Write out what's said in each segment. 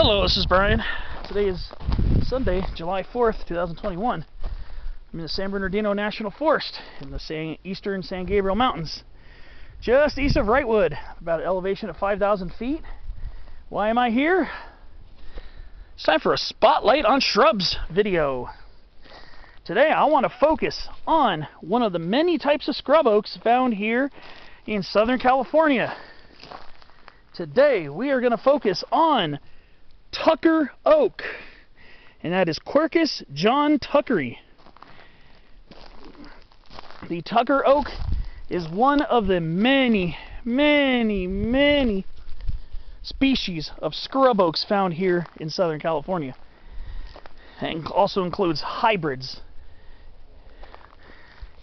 Hello, this is Brian. Today is Sunday, July 4th, 2021. I'm in the San Bernardino National Forest in the eastern San Gabriel Mountains, just east of Wrightwood, about an elevation of 5,000 feet. Why am I here? It's time for a Spotlight on Shrubs video. Today I want to focus on one of the many types of scrub oaks found here in Southern California. Today we are going to focus on Tucker Oak, and that is Quercus john-tuckeri. The Tucker Oak is one of the many species of scrub oaks found here in Southern California, and also includes hybrids.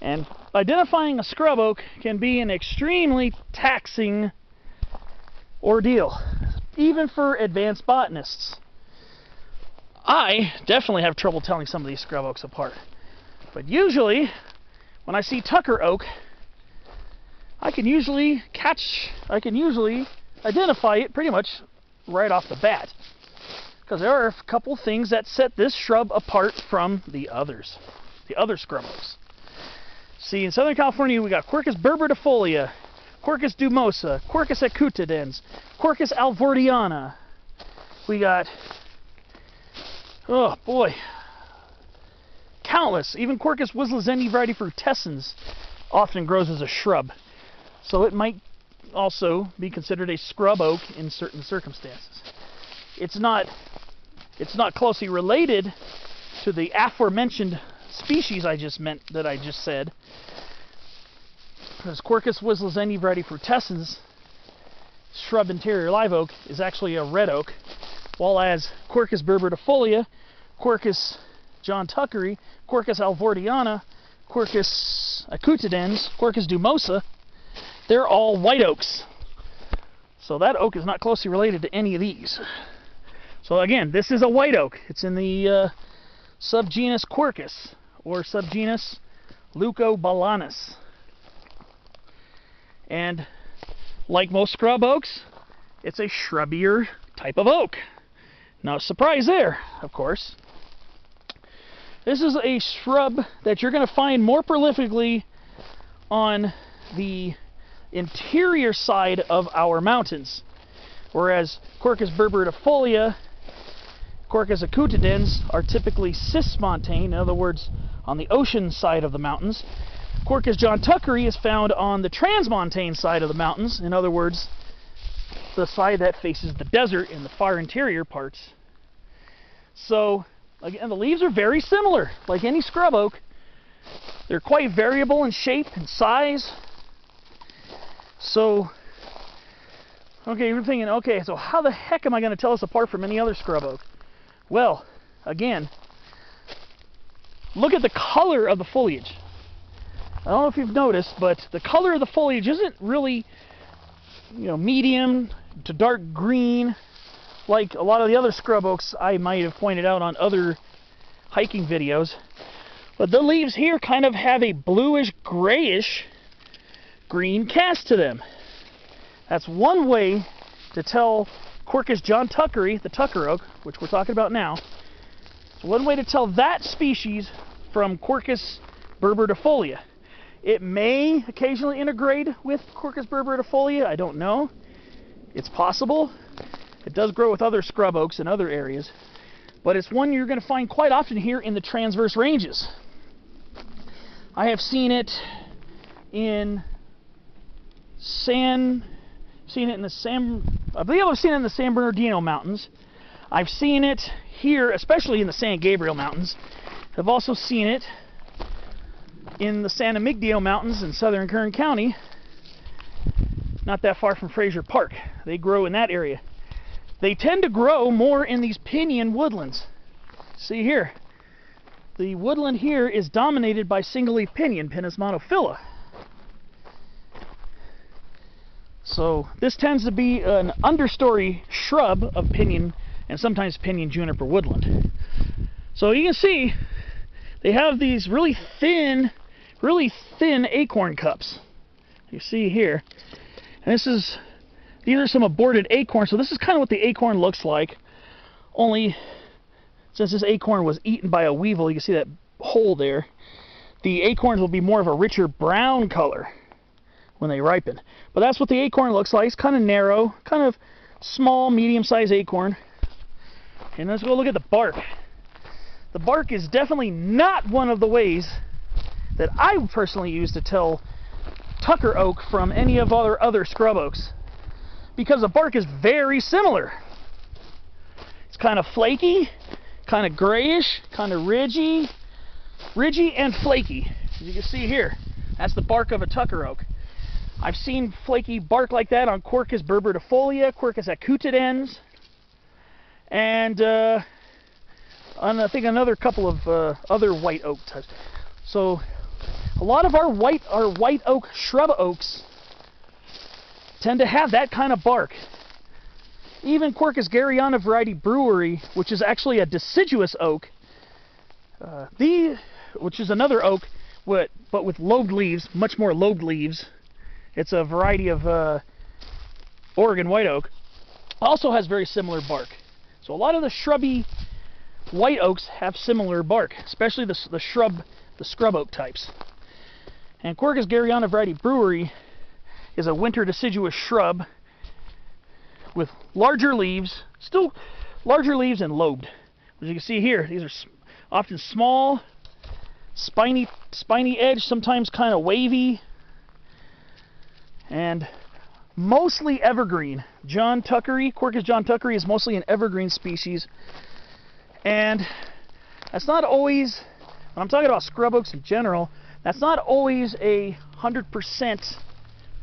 And identifying a scrub oak can be an extremely taxing ordeal, even for advanced botanists. I definitely have trouble telling some of these scrub oaks apart, but usually when I see Tucker oak, I can usually identify it pretty much right off the bat, because there are a couple things that set this shrub apart from the other scrub oaks. See, in Southern California we got Quercus berberdifolia, Quercus dumosa, Quercus acutidens, Quercus alvordiana. We got, oh boy, countless. Even Quercus wislezenii variety frutescens often grows as a shrub, so it might also be considered a scrub oak in certain circumstances. It's not closely related to the aforementioned species I just said, because Quercus wislezenii variety frutescens shrub interior live oak is actually a red oak, while as Quercus berberdifolia, Quercus john-tuckeri, Quercus alvordiana, Quercus acutidens, Quercus dumosa, they're all white oaks. So that oak is not closely related to any of these. So again, this is a white oak. It's in the subgenus Quercus, or subgenus Leucobalanus. And like most scrub oaks, it's a shrubbier type of oak. No surprise there, of course. This is a shrub that you're going to find more prolifically on the interior side of our mountains, whereas Quercus berberdifolia, Quercus acutidens are typically cismontane, in other words, on the ocean side of the mountains. Quercus john-tuckeri is found on the transmontane side of the mountains, in other words, the side that faces the desert in the far interior parts. So, again, the leaves are very similar. Like any scrub oak, they're quite variable in shape and size. So, okay, you're thinking, okay, so how the heck am I going to tell this apart from any other scrub oak? Well, again, look at the color of the foliage. I don't know if you've noticed, but the color of the foliage isn't really, medium to dark green like a lot of the other scrub oaks I might have pointed out on other hiking videos. But the leaves here kind of have a bluish, grayish green cast to them. That's one way to tell Quercus john-tuckeri, the Tucker oak, which we're talking about now. It's one way to tell that species from Quercus berberdifolia. It may occasionally integrate with Quercus berberdifolia, I don't know. It's possible. It does grow with other scrub oaks in other areas, but it's one you're going to find quite often here in the Transverse Ranges. I have seen it in I believe I've seen it in the San Bernardino Mountains. I've seen it here, especially in the San Gabriel Mountains. I've also seen it in the San Emigdio Mountains in southern Kern County, not that far from Fraser Park. They grow in that area. They tend to grow more in these pinyon woodlands. See here, the woodland here is dominated by single-leaf pinyon, Pinus monophylla. So this tends to be an understory shrub of pinyon and sometimes pinyon juniper woodland. So you can see they have these really thin acorn cups. You see here, and these are some aborted acorns. So this is kind of what the acorn looks like. Only, since this acorn was eaten by a weevil, you can see that hole there, the acorns will be more of a richer brown color when they ripen. But that's what the acorn looks like. It's kind of narrow, kind of small, medium-sized acorn. And let's go look at the bark. The bark is definitely not one of the ways that I personally use to tell Tucker oak from any of our other scrub oaks, because the bark is very similar. It's kind of flaky, kind of grayish, kind of ridgy and flaky. As you can see here, that's the bark of a Tucker oak. I've seen flaky bark like that on Quercus berbertifolia, Quercus acutidens, and on I think another couple of other white oak types. So a lot of our white oak shrub oaks tend to have that kind of bark. Even Quercus garryana variety brewery, which is actually a deciduous oak, which is another oak, but with lobed leaves, much more lobed leaves. It's a variety of Oregon white oak. Also has very similar bark. So a lot of the shrubby white oaks have similar bark, especially the scrub oak types. And Quercus garryana variety brewery is a winter deciduous shrub with larger leaves, still larger leaves and lobed. As you can see here, these are often small, spiny edge, sometimes kind of wavy, and mostly evergreen. John-tuckeri, Quercus john-tuckeri is mostly an evergreen species, and that's not always, when I'm talking about scrub oaks in general, that's not always a 100%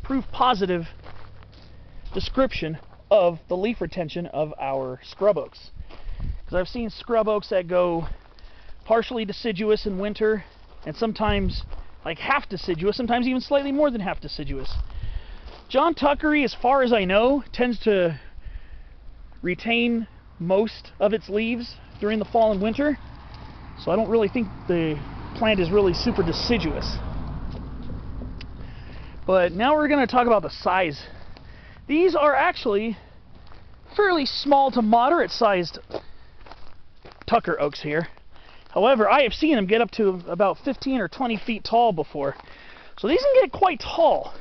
proof positive description of the leaf retention of our scrub oaks. Because I've seen scrub oaks that go partially deciduous in winter, and sometimes like half deciduous, sometimes even slightly more than half deciduous. John-tuckeri, as far as I know, tends to retain most of its leaves during the fall and winter, so I don't really think the plant is really super deciduous. But now we're going to talk about the size. These are actually fairly small to moderate sized Tucker oaks here. However, I have seen them get up to about 15 or 20 feet tall before. So these can get quite tall.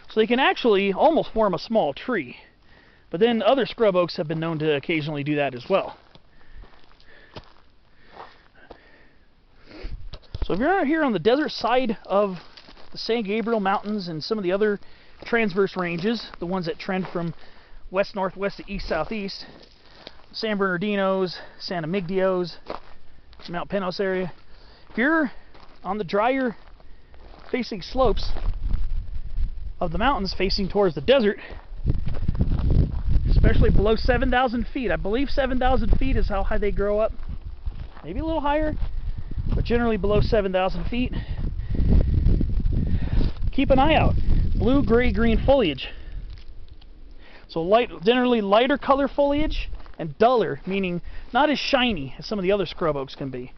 So they can actually almost form a small tree. But then other scrub oaks have been known to occasionally do that as well. So if you're out here on the desert side of the San Gabriel Mountains and some of the other transverse ranges, the ones that trend from west-northwest to east-southeast, San Bernardinos, San Amigdios, Mount Pinos area, if you're on the drier facing slopes of the mountains facing towards the desert, especially below 7,000 feet, I believe 7,000 feet is how high they grow up, maybe a little higher, but generally below 7,000 feet, keep an eye out. Blue, gray, green foliage. So generally lighter color foliage and duller, meaning not as shiny as some of the other scrub oaks can be.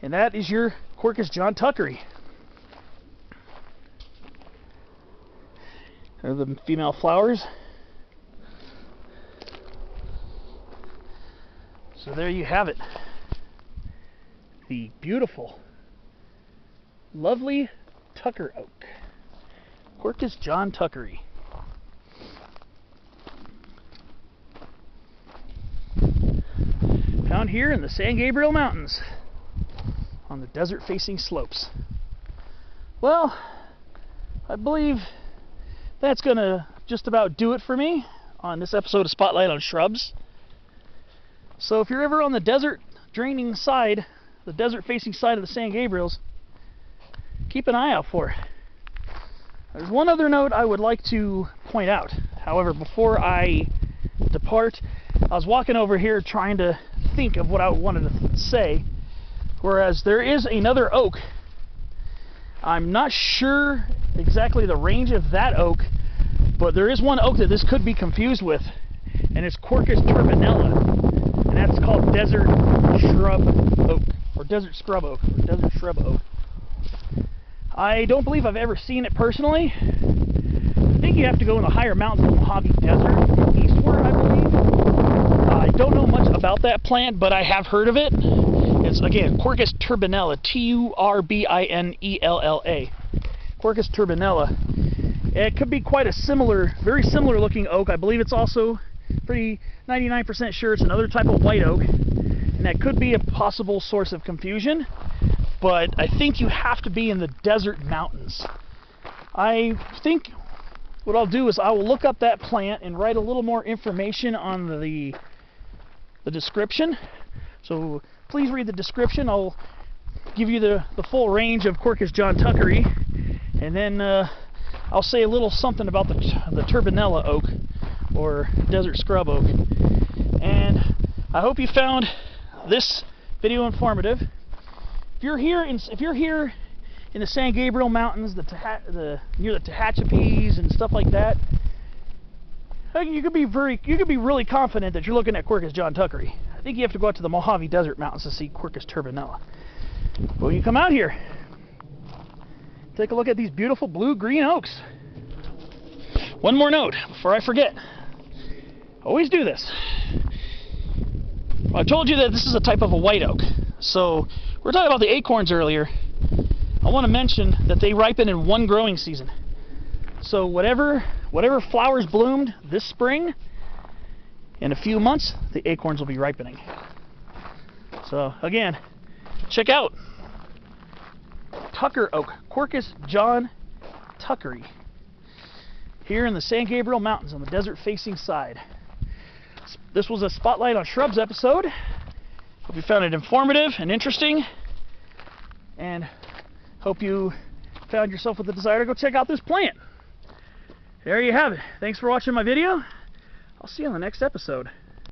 And that is your Quercus john-tuckeri. There are the female flowers. So there you have it. The beautiful, lovely Tucker oak. Quercus john-tuckeri. Found here in the San Gabriel Mountains on the desert-facing slopes. Well, I believe that's gonna just about do it for me on this episode of Spotlight on Shrubs. So if you're ever on the desert draining side, the desert-facing side of the San Gabriels, keep an eye out for it. There's one other note I would like to point out. However, before I depart, I was walking over here trying to think of what I wanted to say, whereas there is another oak. I'm not sure exactly the range of that oak, but there is one oak that this could be confused with, and it's Quercus turbinella, and that's called desert shrub oak, or desert scrub oak, or desert shrub oak. I don't believe I've ever seen it personally. I think you have to go in the higher mountains of the Mojave Desert, eastward, I believe. I don't about that plant, but I have heard of it. It's, again, Quercus turbinella, Turbinella. Quercus turbinella. It could be quite a very similar looking oak. I believe it's also pretty 99% sure it's another type of white oak, and that could be a possible source of confusion, but I think you have to be in the desert mountains. I think what I'll do is I will look up that plant and write a little more information on the description. So please read the description. I'll give you the full range of Quercus john-tuckeri, and then I'll say a little something about the Turbinella oak, or desert scrub oak. And I hope you found this video informative. If you're here in the San Gabriel Mountains, near the Tehachapi's and stuff like that, you could be really confident that you're looking at Quercus john-tuckeri. I think you have to go out to the Mojave Desert Mountains to see Quercus turbinella. But when you come out here, take a look at these beautiful blue-green oaks. One more note before I forget. Always do this. I told you that this is a type of a white oak. So we were talking about the acorns earlier. I want to mention that they ripen in one growing season. So whatever flowers bloomed this spring, in a few months, the acorns will be ripening. So again, check out Tucker oak, Quercus john-tuckeri, here in the San Gabriel Mountains on the desert-facing side. This was a Spotlight on Shrubs episode. Hope you found it informative and interesting, and hope you found yourself with the desire to go check out this plant. There you have it. Thanks for watching my video. I'll see you on the next episode.